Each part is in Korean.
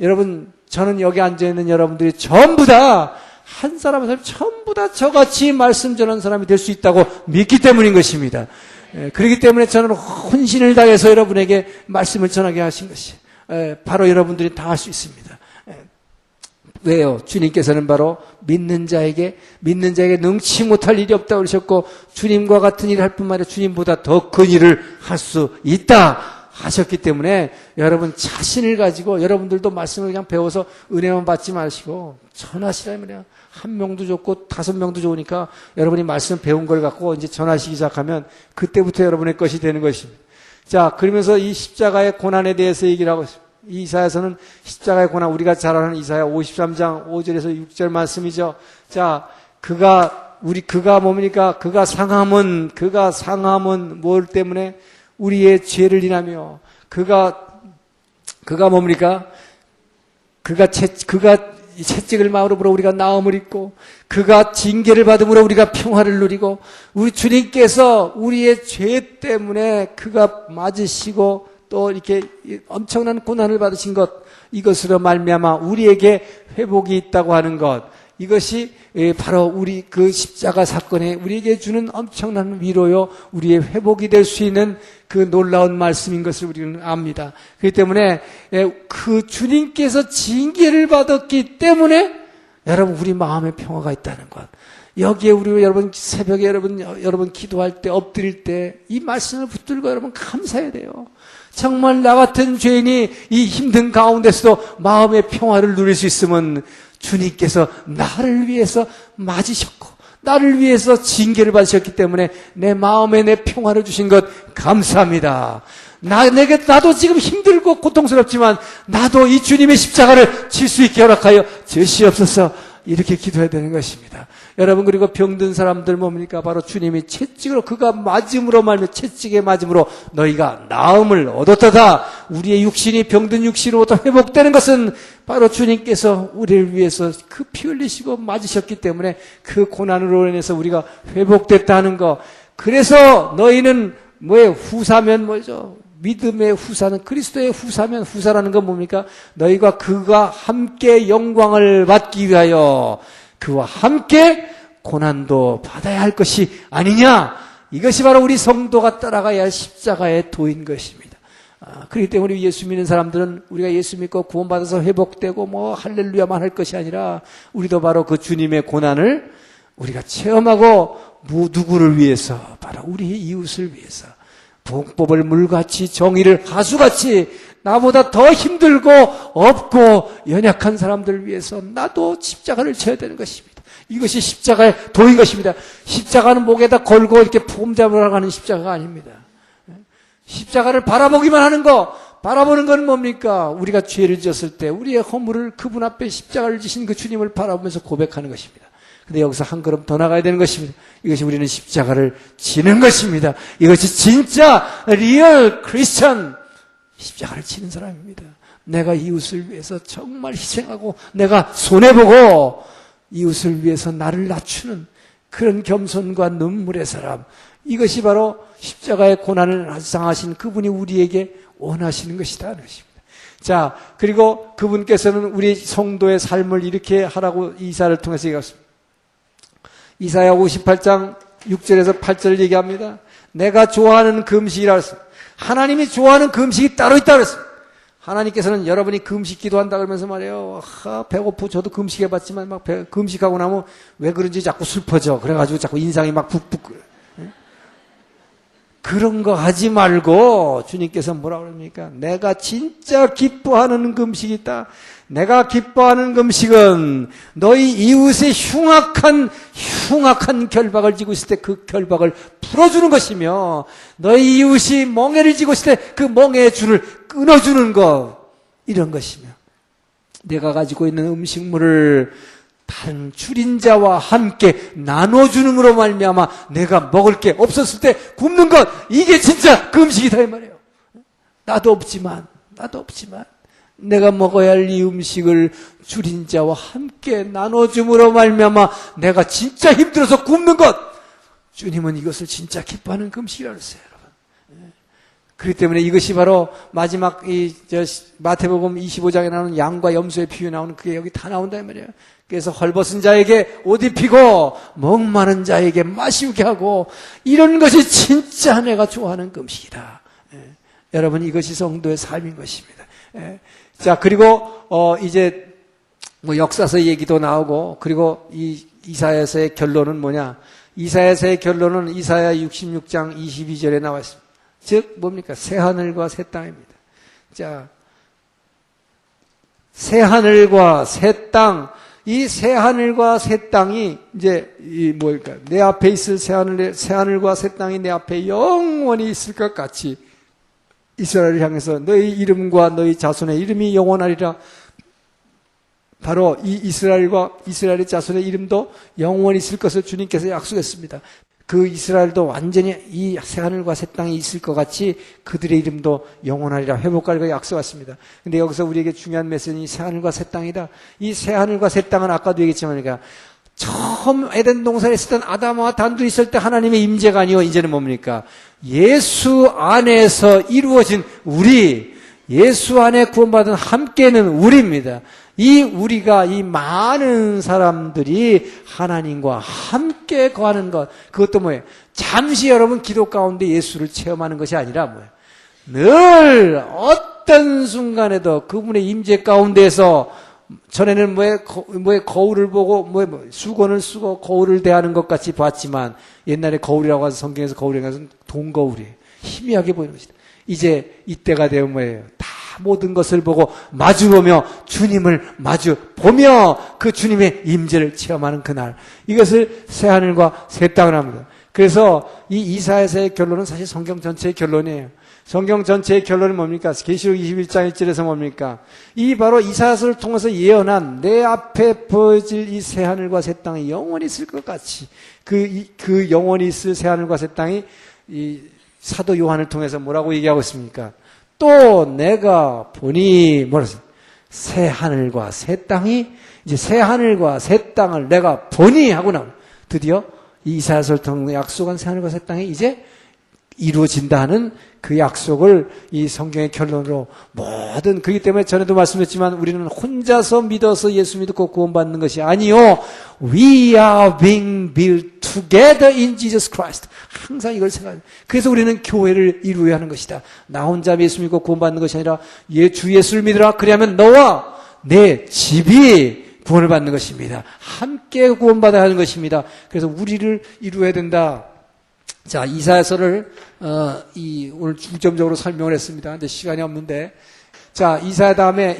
여러분, 저는 여기 앉아있는 여러분들이 전부 다 한 사람 한 사람 전부 다 저같이 말씀 전하는 사람이 될 수 있다고 믿기 때문인 것입니다. 그렇기 때문에 저는 혼신을 다해서 여러분에게 말씀을 전하게 하신 것이 바로 여러분들이 다 할 수 있습니다. 왜요? 주님께서는 바로 믿는 자에게 능치 못할 일이 없다고 그러셨고, 주님과 같은 일을 할 뿐만 아니라 주님보다 더 큰 일을 할 수 있다 하셨기 때문에 여러분 자신을 가지고 여러분들도 말씀을 그냥 배워서 은혜만 받지 마시고 전하시라면 한 명도 좋고 5명도 좋으니까 여러분이 말씀 배운 걸 갖고 이제 전하시기 시작하면 그때부터 여러분의 것이 되는 것입니다. 자, 그러면서 이 십자가의 고난에 대해서 얘기를 하고 있습니다. 이 이사야서는 십자가의 고난, 우리가 잘 아는 이사야 53장 5절에서 6절 말씀이죠. 자, 그가 뭡니까? 그가 상함은 뭘 때문에? 우리의 죄를 인하며, 그가 뭡니까? 그가 채찍을 맞음으로 우리가 나음을 입고, 그가 징계를 받음으로 우리가 평화를 누리고, 우리 주님께서 우리의 죄 때문에 그가 맞으시고 또 이렇게 엄청난 고난을 받으신 것, 이것으로 말미암아 우리에게 회복이 있다고 하는 것, 이것이 바로 우리 그 십자가 사건에 우리에게 주는 엄청난 위로요, 우리의 회복이 될 수 있는 그 놀라운 말씀인 것을 우리는 압니다. 그렇기 때문에 그 주님께서 징계를 받았기 때문에 여러분 우리 마음에 평화가 있다는 것, 여기에 우리 여러분 새벽에 여러분 기도할 때 엎드릴 때 이 말씀을 붙들고 여러분 감사해야 돼요. 정말 나 같은 죄인이 이 힘든 가운데서도 마음의 평화를 누릴 수 있으면 주님께서 나를 위해서 맞으셨고 나를 위해서 징계를 받으셨기 때문에 내 마음에 내 평화를 주신 것 감사합니다. 나도 지금 힘들고 고통스럽지만 나도 이 주님의 십자가를 질 수 있게 허락하여 주시옵소서. 이렇게 기도해야 되는 것입니다. 여러분, 그리고 병든 사람들 뭡니까? 바로 주님이 채찍으로, 그가 맞음으로 말미암아 채찍에 맞음으로 너희가 나음을 얻었다다. 우리의 육신이 병든 육신으로부터 회복되는 것은 바로 주님께서 우리를 위해서 그 피 흘리시고 맞으셨기 때문에 그 고난으로 인해서 우리가 회복됐다는 것. 그래서 너희는 뭐예요? 후사면 뭐죠? 믿음의 후사는, 그리스도의 후사면, 후사라는 건 뭡니까? 너희가 그가 함께 영광을 받기 위하여 그와 함께 고난도 받아야 할 것이 아니냐? 이것이 바로 우리 성도가 따라가야 할 십자가의 도인 것입니다. 그렇기 때문에 우리 예수 믿는 사람들은 우리가 예수 믿고 구원받아서 회복되고 뭐 할렐루야만 할 것이 아니라 우리도 바로 그 주님의 고난을 우리가 체험하고 누구를 위해서? 바로 우리의 이웃을 위해서. 복법을 물같이 정의를 하수같이 나보다 더 힘들고 없고 연약한 사람들을 위해서 나도 십자가를 져야 되는 것입니다. 이것이 십자가의 도인 것입니다. 십자가는 목에다 걸고 이렇게 폼 잡으러 가는 십자가가 아닙니다. 십자가를 바라보기만 하는 거, 바라보는 건 뭡니까? 우리가 죄를 지었을 때 우리의 허물을 그분 앞에 십자가를 지신 그 주님을 바라보면서 고백하는 것입니다. 근데 여기서 한 걸음 더 나가야 되는 것입니다. 이것이 우리는 십자가를 지는 것입니다. 이것이 진짜 리얼 크리스천, 십자가를 지는 사람입니다. 내가 이웃을 위해서 정말 희생하고 내가 손해보고 이웃을 위해서 나를 낮추는 그런 겸손과 눈물의 사람, 이것이 바로 십자가의 고난을 당하신 그분이 우리에게 원하시는 것이다 하는 것입니다. 자, 그리고 그분께서는 우리 성도의 삶을 이렇게 하라고 이사를 통해서 얘기했습니다. 이사야 58장 6절에서 8절 얘기합니다. 내가 좋아하는 금식이라 했습니다. 하나님이 좋아하는 금식이 따로 있다고 했습니다. 하나님께서는 여러분이 금식 기도한다 그러면서 말이에요. 배고프, 저도 금식해봤지만 막 금식하고 나면 왜 그런지 자꾸 슬퍼져. 그래가지고 자꾸 인상이 막 붓붓 그래. 그런 거 하지 말고 주님께서 뭐라고 그럽니까? 내가 진짜 기뻐하는 금식이 있다. 내가 기뻐하는 금식은 너희 이웃의 흉악한 결박을 지고 있을 때 그 결박을 풀어주는 것이며, 너희 이웃이 멍에를 지고 있을 때 그 멍에의 줄을 끊어주는 것, 이런 것이며, 내가 가지고 있는 음식물을 다른 줄인 자와 함께 나눠주는으로 말미암아 내가 먹을 게 없었을 때 굶는 것, 이게 진짜 금식이다 이 말이에요. 나도 없지만 내가 먹어야 할 이 음식을 줄인 자와 함께 나눠줌으로 말미암아 내가 진짜 힘들어서 굶는 것, 주님은 이것을 진짜 기뻐하는 금식이라고 했어요. 여러분. 그렇기 때문에 이것이 바로 마지막 마태복음 25장에 나오는 양과 염소의 비유 나오는 그게 여기 다 나온다 이 말이에요. 그래서 헐벗은 자에게 옷 입히고 목마른 자에게 마시게 하고 이런 것이 진짜 내가 좋아하는 음식이다. 여러분 이것이 성도의 삶인 것입니다. 자 그리고 이제 뭐 역사서 얘기도 나오고 그리고 이 이사야서의 결론은 뭐냐? 이사야서의 결론은 이사야 66장 22절에 나와 있습니다. 즉 뭡니까? 새 하늘과 새 땅입니다. 자, 새 하늘과 새 땅, 이 새 하늘과 새 땅이 이제 이 뭘까? 내 앞에 있을 새 하늘과 새 땅이 내 앞에 영원히 있을 것 같이 이스라엘을 향해서 너희 이름과 너희 자손의 이름이 영원하리라. 바로 이 이스라엘의 자손의 이름도 영원히 있을 것을 주님께서 약속했습니다. 그 이스라엘도 완전히 이 새하늘과 새 땅이 있을 것 같이 그들의 이름도 영원하리라 회복할 약속했습니다. 근데 여기서 우리에게 중요한 메시지는 이 새하늘과 새 땅이다. 이 새하늘과 새 땅은 아까도 얘기했지만 그러니까 처음 에덴 동산에 있었던 아담과 단둘이 있을 때 하나님의 임재가 아니요 이제는 뭡니까? 예수 안에서 이루어진 예수 안에 구원받은 함께는 우리입니다. 이 우리가 이 많은 사람들이 하나님과 함께 거하는 것, 그것도 뭐예요? 잠시 여러분 기도 가운데 예수를 체험하는 것이 아니라 뭐예요? 늘 어떤 순간에도 그분의 임재 가운데서 전에는 거울을 보고 수건을 쓰고 거울을 대하는 것 같이 봤지만 옛날에 거울이라고 해서 성경에서 거울이라고 해서 동거울이에요. 희미하게 보이는 것이다. 이제 이때가 되면 뭐예요? 다 모든 것을 보고 마주보며 주님을 마주보며 그 주님의 임재를 체험하는 그날, 이것을 새하늘과 새 땅을 합니다. 그래서 이 이사야서의 결론은 사실 성경 전체의 결론이에요. 성경 전체의 결론은 뭡니까? 계시록 21장 1절에서 뭡니까? 이 바로 이사야서를 통해서 예언한 내 앞에 보여질 이 새하늘과 새 땅이 영원히 있을 것 같이 그 영원히 있을 새하늘과 새 땅이 이 사도 요한을 통해서 뭐라고 얘기하고 있습니까? 또 내가 보니 새 하늘과 새 땅이 이제 새 하늘과 새 땅을 내가 보니 하고 나면 드디어 이 이사야서를 통해 약속한 새 하늘과 새 땅이 이제 이루어진다 하는 그 약속을 이 성경의 결론으로 그렇기 때문에 전에도 말씀했지만 우리는 혼자서 믿어서 예수 믿고 구원받는 것이 아니요, we are being built together in Jesus Christ. 항상 이걸 생각해요. 그래서 우리는 교회를 이루어야 하는 것이다. 나 혼자 예수 믿고 구원받는 것이 아니라 주 예수를 믿으라. 그리하면 너와 내 집이 구원을 받는 것입니다. 함께 구원받아야 하는 것입니다. 그래서 우리를 이루어야 된다. 자, 이사야서를 오늘 중점적으로 설명을 했습니다. 근데 시간이 없는데, 자, 이사야 다음에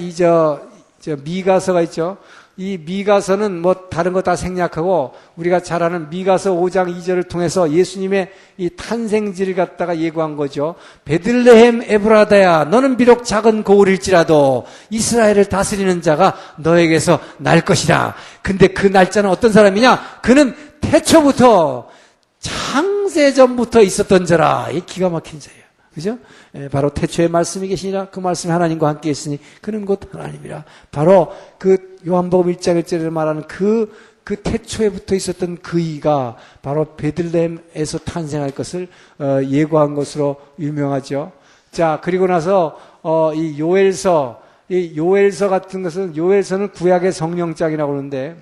미가서가 있죠. 이 미가서는 다른 거 다 생략하고 우리가 잘 아는 미가서 5장 2절을 통해서 예수님의 이 탄생지를 갖다가 예고한 거죠. 베들레헴 에브라다야, 너는 비록 작은 고울일지라도 이스라엘을 다스리는 자가 너에게서 날 것이다. 근데 그 날짜는 어떤 사람이냐? 그는 태초부터 창세전부터 있었던 자라. 이 기가 막힌 자예요. 그죠? 바로 태초에 말씀이 계시니라. 그 말씀이 하나님과 함께 있으니 그는 곧 하나님이라. 바로 그 요한복음 1장 1절에 말하는 그 태초에부터 있었던 그이가 바로 베들레헴에서 탄생할 것을 예고한 것으로 유명하죠. 자, 그리고 나서 이 요엘서 같은 것은, 요엘서는 구약의 성령장이라고 그러는데,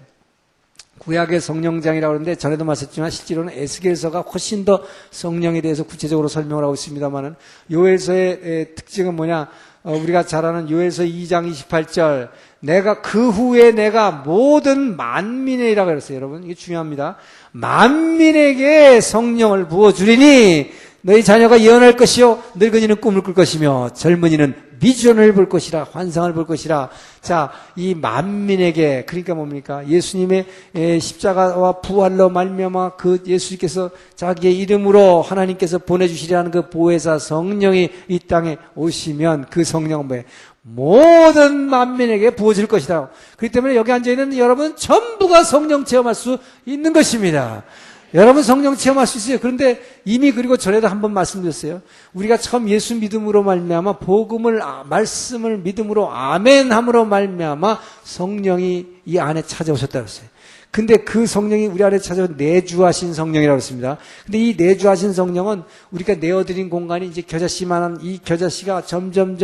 구약의 성령장이라고 하는데 전에도 말했지만 실제로는 에스겔서가 훨씬 더 성령에 대해서 구체적으로 설명을 하고 있습니다만은, 요엘서의 특징은 뭐냐? 우리가 잘 아는 요엘서 2장 28절, 그 후에 내가 모든 만민이라고 그랬어요. 여러분, 이게 중요합니다. 만민에게 성령을 부어주리니 너희 자녀가 예언할 것이요, 늙은이는 꿈을 꿀 것이며 젊은이는 비전을 볼 것이라, 환상을 볼 것이라. 자, 이 만민에게, 그러니까 뭡니까? 예수님의 십자가와 부활로 말미암아 그 예수님께서 자기의 이름으로 하나님께서 보내주시려는 그 보혜사 성령이 이 땅에 오시면 그 성령은 뭐예요? 모든 만민에게 부어질 것이다. 그렇기 때문에 여기 앉아있는 여러분 전부가 성령 체험할 수 있는 것입니다. 여러분 성령 체험할 수 있어요. 그런데 이미 그리고 전에도 한번 말씀드렸어요. 우리가 처음 예수 믿음으로 말미암아 복음을 말씀을 믿음으로 아멘함으로 말미암아 성령이 이 안에 찾아오셨다고 했어요. 근데 그 성령이 우리 안에 찾아온 내주하신 성령이라고 했습니다. 근데 이 내주하신 성령은 우리가 내어드린 공간이 이제 겨자씨만한 이 겨자씨가 점점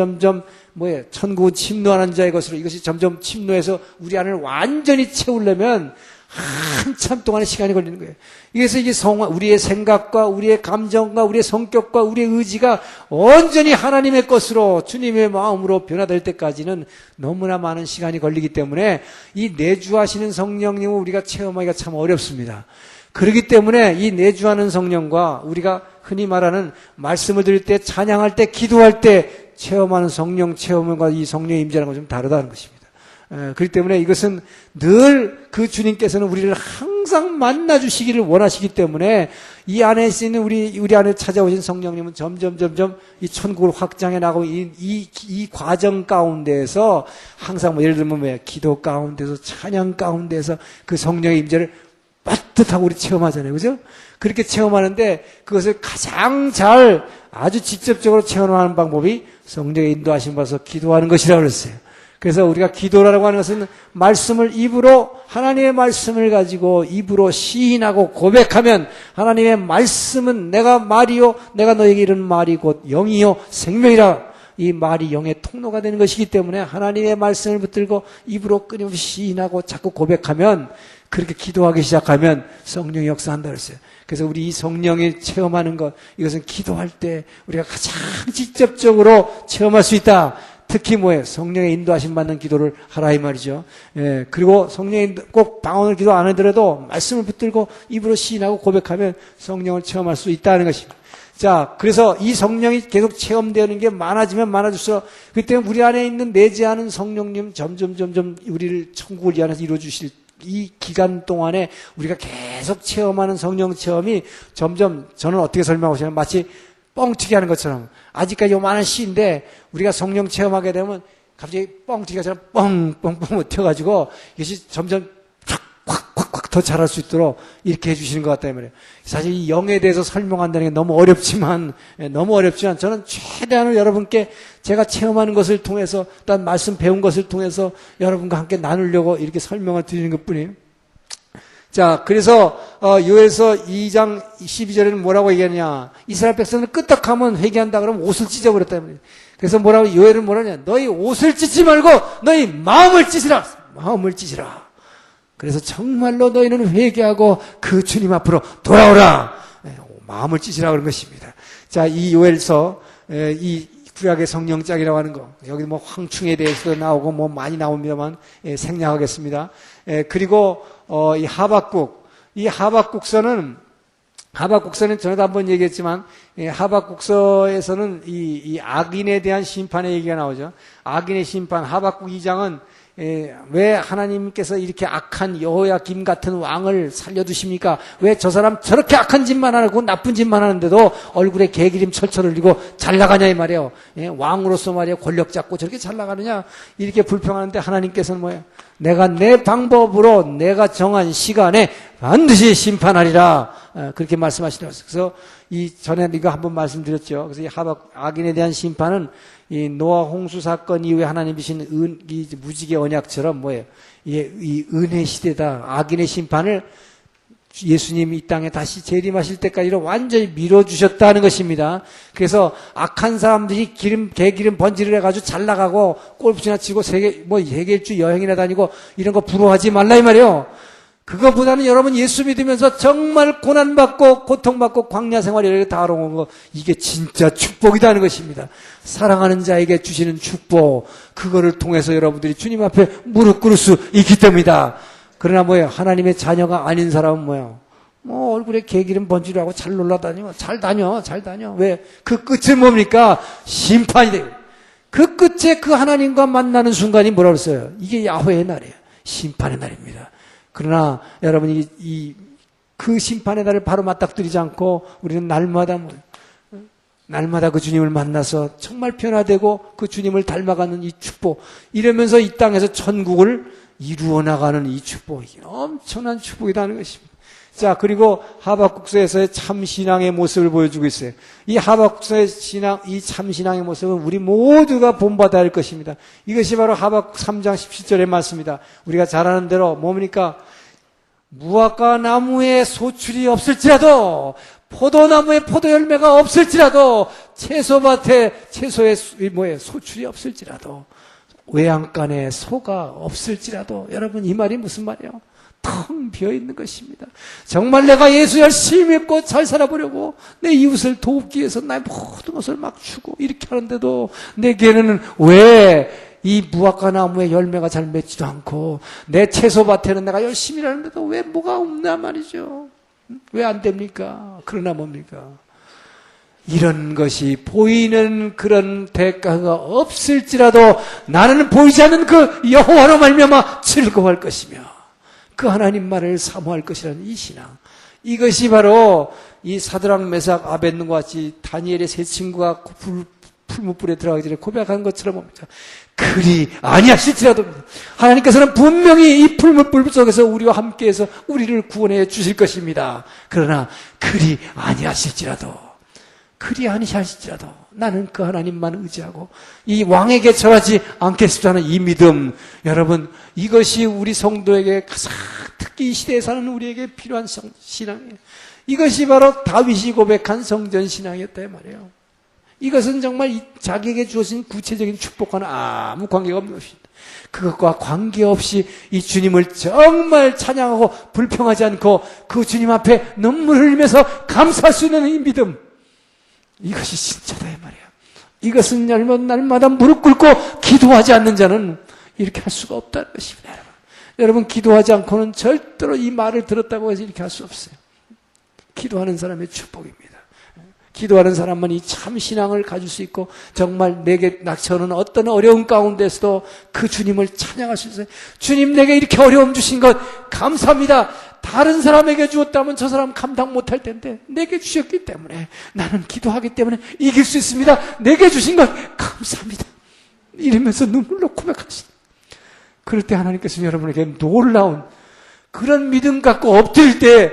천국 침노하는 자의 것으로 이것이 점점 침노해서 우리 안을 완전히 채우려면 한참 동안의 시간이 걸리는 거예요. 그래서 이게 우리의 생각과 우리의 감정과 우리의 성격과 우리의 의지가 온전히 하나님의 것으로 주님의 마음으로 변화될 때까지는 너무나 많은 시간이 걸리기 때문에 이 내주하시는 성령님을 우리가 체험하기가 참 어렵습니다. 그렇기 때문에 이 내주하는 성령과 우리가 흔히 말하는 말씀을 드릴 때, 찬양할 때, 기도할 때 체험하는 성령 체험과 이 성령의 임재라는 건 좀 다르다는 것입니다. 그렇기 때문에 이것은 늘 그 주님께서는 우리를 항상 만나 주시기를 원하시기 때문에 이 안에 있는 우리 안에 찾아오신 성령님은 점점 이 천국을 확장해 나가고 이 과정 가운데에서 항상 예를 들면 기도 가운데서 찬양 가운데서 그 성령의 임재를 빠듯하고 우리 체험하잖아요. 그죠? 그렇게 체험하는데 그것을 가장 잘 아주 직접적으로 체험하는 방법이 성령의 인도하심 받아서 기도하는 것이라고 그랬어요. 그래서 우리가 기도라고 하는 것은 말씀을 입으로 하나님의 말씀을 가지고 입으로 시인하고 고백하면 하나님의 말씀은 내가 말이요 내가 너에게 이른 말이 곧 영이요 생명이라 이 말이 영의 통로가 되는 것이기 때문에 하나님의 말씀을 붙들고 입으로 끊임없이 시인하고 자꾸 고백하면 그렇게 기도하기 시작하면 성령이 역사한다 그랬어요. 그래서 우리 이 성령이 체험하는 것 이것은 기도할 때 우리가 가장 직접적으로 체험할 수 있다. 특히 성령의 인도하심 받는 기도를 하라 이 말이죠. 예, 그리고 성령의 꼭 방언을 기도 안 하더라도 말씀을 붙들고 입으로 시인하고 고백하면 성령을 체험할 수 있다는 것입니다. 자, 그래서 이 성령이 계속 체험되는 게 많아지면 많아질수록 그때 우리 안에 있는 내재하는 성령님 점점 우리를 천국을 이 안에서 이루어 주실 이 기간 동안에 우리가 계속 체험하는 성령 체험이 점점 저는 어떻게 설명하고 싶냐면 마치 뻥튀기 하는 것처럼 아직까지 요만한 씨인데 우리가 성령 체험하게 되면 갑자기 뻥튀기가 뻥뻥뻥 튀어가지고 이것이 점점 확 더 잘할 수 있도록 이렇게 해주시는 것 같다 이 말이에요. 사실 이 영에 대해서 설명한다는 게 너무 어렵지만 저는 최대한을 여러분께 제가 체험하는 것을 통해서 또한 말씀 배운 것을 통해서 여러분과 함께 나누려고 이렇게 설명을 드리는 것뿐이에요. 자, 그래서 요엘서 2장 12절에는 뭐라고 얘기하냐? 이스라엘 백성을 끄떡하면 회개한다 그러면 옷을 찢어버렸다 말이에요. 그래서 요엘은 뭐라냐? 너희 옷을 찢지 말고 너희 마음을 찢으라. 마음을 찢으라. 그래서 정말로 너희는 회개하고 그 주님 앞으로 돌아오라. 마음을 찢으라 그런 것입니다. 자, 이 요엘서 이 구약의 성령짝이라고 하는 거 여기 황충에 대해서도 나오고 많이 나옵니다만 생략하겠습니다. 그리고 이 하박국서는 전에도 한번 얘기했지만 하박국서에서는 이 악인에 대한 심판의 얘기가 나오죠. 악인의 심판. 하박국 2장은 왜 하나님께서 이렇게 악한 여호야김 같은 왕을 살려두십니까? 왜 저 사람 저렇게 악한 짓만 하고 나쁜 짓만 하는데도 얼굴에 개기름 철철 흘리고 잘 나가냐 이 말이에요. 왕으로서 말이에요. 권력 잡고 저렇게 잘 나가느냐 이렇게 불평하는데 하나님께서는 뭐예요? 내가 내 방법으로 내가 정한 시간에 반드시 심판하리라 그렇게 말씀하시더라고요. 그래서 전에 이거 한번 말씀드렸죠. 그래서 이 악인에 대한 심판은 이 노아 홍수 사건 이후에 하나님이 주신 이 무지개 언약처럼 이 은혜 시대다. 악인의 심판을 예수님이 이 땅에 다시 재림하실 때까지로 완전히 밀어주셨다는 것입니다. 그래서 악한 사람들이 개기름 번지를 해가지고 잘 나가고 골프나 치고 세계일주 여행이나 다니고 이런 거 부러워하지 말라 이 말이에요. 그거보다는 여러분 예수 믿으면서 정말 고난받고 고통받고 광야 생활 이렇게 다뤄온 거 이게 진짜 축복이라는 것입니다. 사랑하는 자에게 주시는 축복 그거를 통해서 여러분들이 주님 앞에 무릎 꿇을 수 있기 때문이다. 그러나 하나님의 자녀가 아닌 사람은 얼굴에 개기름 번지를 하고 잘 놀라다니고 잘 다녀. 왜? 그 끝은 뭡니까? 심판이 돼요. 그 끝에 그 하나님과 만나는 순간이 뭐라고 했어요? 이게 야훼의 날이에요. 심판의 날입니다. 그러나 여러분이 그 심판의 날을 바로 맞닥뜨리지 않고 우리는 날마다 그 주님을 만나서 정말 변화되고 그 주님을 닮아가는 이 축복 이러면서 이 땅에서 천국을 이루어 나가는 이 축복이 엄청난 축복이라는 것입니다. 자, 그리고 하박국서에서의 참신앙의 모습을 보여주고 있어요. 이 하박국서의 신앙, 이 참신앙의 모습은 우리 모두가 본받아야 할 것입니다. 이것이 바로 하박국 3장 17절의 말씀입니다. 우리가 잘 아는 대로 뭡니까? 무화과 나무에 소출이 없을지라도, 포도나무에 포도 열매가 없을지라도, 채소밭에 채소에 소출이 없을지라도, 외양간에 소가 없을지라도, 여러분 이 말이 무슨 말이에요? 텅 비어있는 것입니다. 정말 내가 예수 열심히 믿고 잘 살아보려고 내 이웃을 돕기 위해서 나의 모든 것을 막 주고 이렇게 하는데도 내게는 왜 이 무화과 나무에 열매가 잘 맺지도 않고 내 채소밭에는 내가 열심히 하는데도 왜 뭐가 없나 말이죠. 왜 안 됩니까? 그러나 뭡니까? 이런 것이 보이는 그런 대가가 없을지라도 나는 보이지 않는 그 여호와로 말미암아 즐거워할 것이며 그 하나님 말을 사모할 것이라는 이 신앙. 이것이 바로 이 사드락 메삭 아벳느고와 같이 다니엘의 세 친구가 풀무불에 들어가기 전에 고백한 것처럼 봅니다. 그리 아니하실지라도 하나님께서는 분명히 이 풀무불 속에서 우리와 함께해서 우리를 구원해 주실 것입니다. 그러나 그리 아니하실지라도 나는 그 하나님만 의지하고 이 왕에게 절하지 않겠습니다 하는 이 믿음, 여러분 이것이 우리 성도에게 가장 특히 이 시대에 사는 우리에게 필요한 신앙이에요. 이것이 바로 다윗이 고백한 성전 신앙이었다 말이에요. 이것은 정말 자기에게 주어진 구체적인 축복과는 아무 관계가 없는 것입니다. 그것과 관계없이 이 주님을 정말 찬양하고 불평하지 않고 그 주님 앞에 눈물을 흘리면서 감사할 수 있는 이 믿음, 이것이 진짜다 이 말이에요. 이것은 날마다 무릎 꿇고 기도하지 않는 자는 이렇게 할 수가 없다는 것입니다. 여러분 기도하지 않고는 절대로 이 말을 들었다고 해서 이렇게 할 수 없어요. 기도하는 사람의 축복입니다. 기도하는 사람은 이 참 신앙을 가질 수 있고 정말 내게 저는 어떤 어려운 가운데서도 그 주님을 찬양할 수 있어요. 주님 내게 이렇게 어려움 주신 것 감사합니다. 다른 사람에게 주었다면 저 사람 감당 못할 텐데 내게 주셨기 때문에 나는 기도하기 때문에 이길 수 있습니다. 내게 주신 것 감사합니다. 이러면서 눈물로 고백하시다. 그럴 때 하나님께서는 여러분에게 놀라운 그런 믿음 갖고 엎드릴 때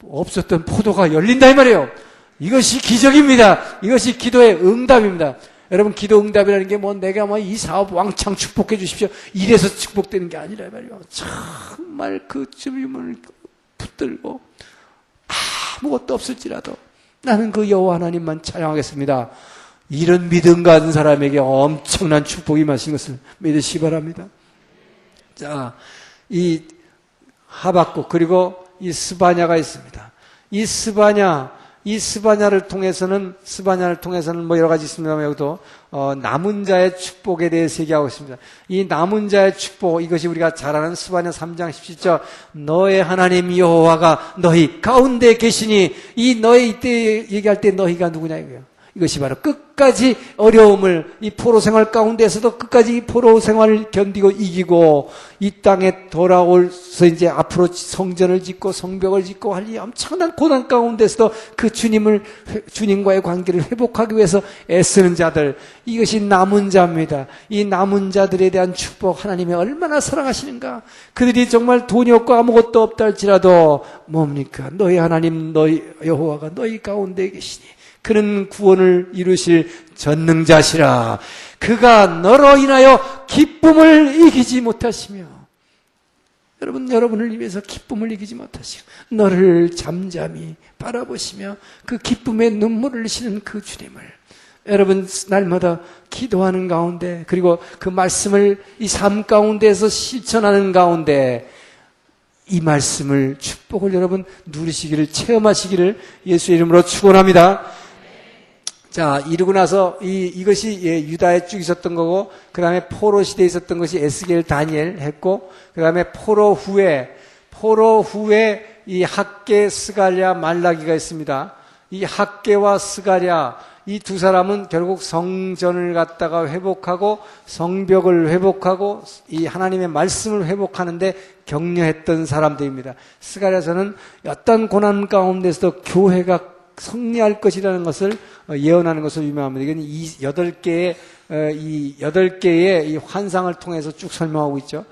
없었던 포도가 열린다 이 말이에요. 이것이 기적입니다. 이것이 기도의 응답입니다. 여러분 기도 응답이라는 게 내가 이 사업 왕창 축복해 주십시오 이래서 축복되는 게 아니라 말이에요. 정말 그 주님을 붙들고 아무것도 없을지라도 나는 그 여호와 하나님만 찬양하겠습니다. 이런 믿음 가진 사람에게 엄청난 축복이 마신 것을 믿으시기 바랍니다. 자, 이 하박국 그리고 이 스바냐가 있습니다. 이 스바냐를 통해서는 여러 가지 있습니다만 여기도 남은 자의 축복에 대해서 얘기하고 있습니다. 이 남은 자의 축복, 이것이 우리가 잘 아는 스바냐 3장 17절 너의 하나님 여호와가 너희 가운데 계시니 이 너의 이때 얘기할 때 너희가 누구냐 이거예요. 이것이 바로 끝까지 어려움을 이 포로 생활 가운데서도 끝까지 이 포로 생활을 견디고 이기고 이 땅에 돌아올서 이제 앞으로 성전을 짓고 성벽을 짓고 할 이 엄청난 고난 가운데서도 그 주님과의 관계를 회복하기 위해서 애쓰는 자들, 이것이 남은 자입니다. 이 남은 자들에 대한 축복, 하나님이 얼마나 사랑하시는가. 그들이 정말 돈이 없고 아무것도 없다 할지라도 뭡니까? 너희 하나님 너희 여호와가 너희 가운데 계시니 그는 구원을 이루실 전능자시라. 그가 너로 인하여 기쁨을 이기지 못하시며, 여러분을 위해서 기쁨을 이기지 못하시고 너를 잠잠히 바라보시며 그 기쁨의 눈물을 흘리시는 그 주님을 여러분 날마다 기도하는 가운데, 그리고 그 말씀을 이 삶 가운데에서 실천하는 가운데 이 말씀을, 축복을 여러분 누리시기를, 체험하시기를 예수의 이름으로 축원합니다. 자, 이러고 나서 이것이 유다에 쭉 있었던 거고, 그 다음에 포로 시대에 있었던 것이 에스겔, 다니엘 했고, 그 다음에 포로 후에 이 학개, 스가랴, 말라기가 있습니다. 이 학개와 스가랴, 이 두 사람은 결국 성전을 갖다가 회복하고 성벽을 회복하고 이 하나님의 말씀을 회복하는데 격려했던 사람들입니다. 스가랴서는 어떤 고난 가운데서도 교회가 승리할 것이라는 것을 예언하는 것으로 유명합니다. 이건 8개의 이 8개의 이 환상을 통해서 쭉 설명하고 있죠.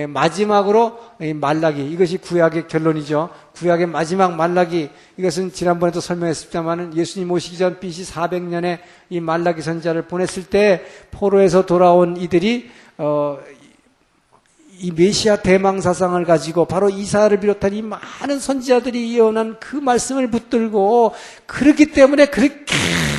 마지막으로 이 말라기, 이것이 구약의 결론이죠. 구약의 마지막 말라기, 이것은 지난번에도 설명했습니다만 예수님 오시기 전 BC 400년에 이 말라기 선지자를 보냈을 때 포로에서 돌아온 이들이 이 메시아 대망사상을 가지고 바로 이사야를 비롯한 이 많은 선지자들이 예언한 그 말씀을 붙들고, 그렇기 때문에 그렇게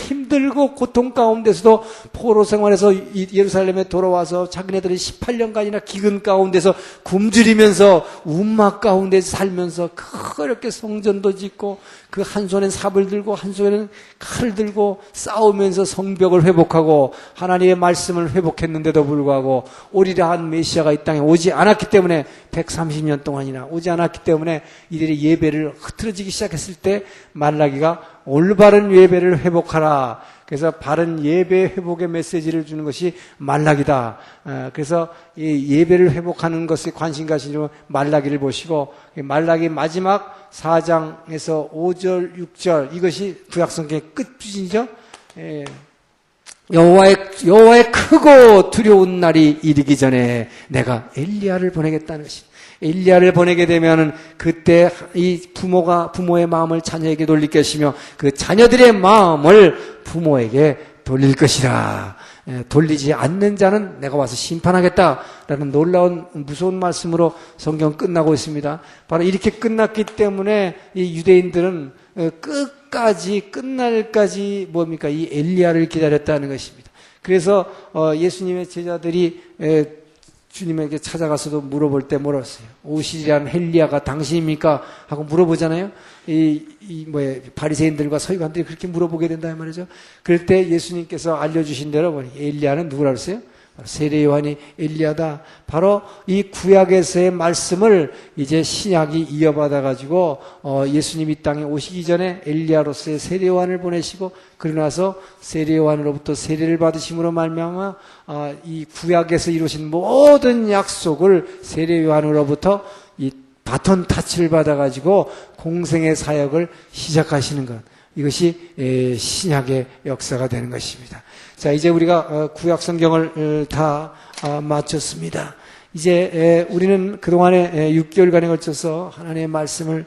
힘들고 고통 가운데서도 포로 생활에서 예루살렘에 돌아와서 자기네들이 18년간이나 기근 가운데서 굶주리면서 운막 가운데 살면서 그렇게 성전도 짓고, 그 한 손엔 삽을 들고 한 손에는 칼을 들고 싸우면서 성벽을 회복하고 하나님의 말씀을 회복했는데도 불구하고 오리라 한 메시아가 이 땅에 오지 않았기 때문에, 130년 동안이나 오지 않았기 때문에 이들이 예배를 흐트러지기 시작했을 때 말라기가 올바른 예배를 회복하라. 그래서 바른 예배 회복의 메시지를 주는 것이 말라기다. 그래서 이 예배를 회복하는 것에 관심 가시면 말라기를 보시고, 말라기 마지막 4장에서 5절, 6절, 이것이 구약성경의 끝부분이죠. 여호와의 크고 두려운 날이 이르기 전에 내가 엘리야를 보내겠다는 것입니다. 엘리야를 보내게 되면은 그때 이 부모의 마음을 자녀에게 돌릴 것이며 그 자녀들의 마음을 부모에게 돌릴 것이라. 돌리지 않는 자는 내가 와서 심판하겠다라는 놀라운 무서운 말씀으로 성경 끝나고 있습니다. 바로 이렇게 끝났기 때문에 이 유대인들은 끝날까지 뭡니까? 이 엘리야를 기다렸다는 것입니다. 그래서 예수님의 제자들이 주님에게 찾아가서도 물어볼 때 물었어요. 오시리라는 엘리야가 당신입니까? 하고 물어보잖아요. 바리새인들과 서기관들이 그렇게 물어보게 된다 이 말이죠. 그럴 때 예수님께서 알려주신 대로 보니 엘리야는 누구라 그랬어요? 세례 요한이 엘리야다. 바로 이 구약에서의 말씀을 이제 신약이 이어받아 가지고 예수님이 이 땅에 오시기 전에 엘리야로서의 세례 요한을 보내시고, 그러고 나서 세례 요한으로부터 세례를 받으심으로 말미암아 이 구약에서 이루신 모든 약속을 세례 요한으로부터 이 바톤 타치를 받아 가지고 공생의 사역을 시작하시는 것, 이것이 신약의 역사가 되는 것입니다. 자, 이제 우리가 구약 성경을 다 마쳤습니다. 이제 우리는 그동안에 6개월간에 걸쳐서 하나님의 말씀을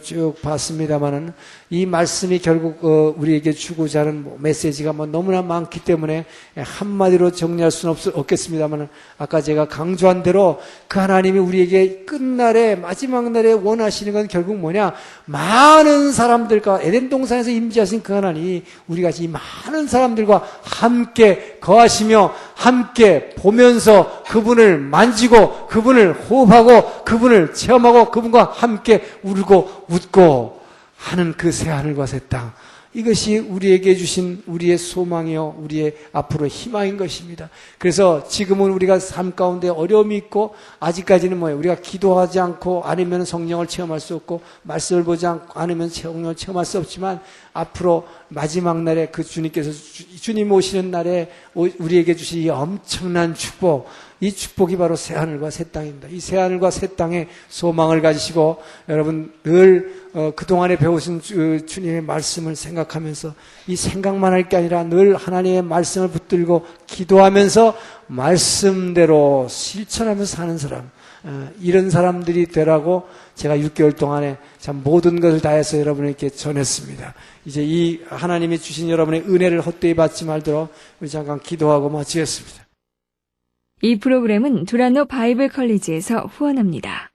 쭉 봤습니다만은, 이 말씀이 결국 우리에게 주고자 하는 메시지가 너무나 많기 때문에 한마디로 정리할 수는 없겠습니다만은, 아까 제가 강조한 대로 그 하나님이 우리에게 끝날에 마지막 날에 원하시는 건 결국 뭐냐? 많은 사람들과 에덴 동산에서 임재하신 그 하나님이 우리같이 많은 사람들과 함께 거하시며 함께 보면서 그분을 만지고 그분을 호흡하고 그분을 체험하고 그분과 함께 울고 웃고 하는 그 새하늘과 새 땅, 이것이 우리에게 주신 우리의 소망이요 우리의 앞으로의 희망인 것입니다. 그래서 지금은 우리가 삶 가운데 어려움이 있고, 아직까지는 우리가 기도하지 않고 아니면 성령을 체험할 수 없고, 말씀을 보지 않으면 성령을 체험할 수 없지만, 앞으로 마지막 날에 그 주님께서 주님 오시는 날에 우리에게 주신 이 엄청난 축복, 이 축복이 바로 새하늘과 새 땅입니다. 이 새하늘과 새 땅에 소망을 가지시고, 여러분 늘 그동안에 배우신 주님의 말씀을 생각하면서, 이 생각만 할 게 아니라 늘 하나님의 말씀을 붙들고 기도하면서 말씀대로 실천하면서 사는 사람, 이런 사람들이 되라고 제가 6개월 동안에 참 모든 것을 다해서 여러분에게 전했습니다. 이제 이 하나님이 주신 여러분의 은혜를 헛되이 받지 말도록 우리 잠깐 기도하고 마치겠습니다. 이 프로그램은 두란노 바이블 컬리지에서 후원합니다.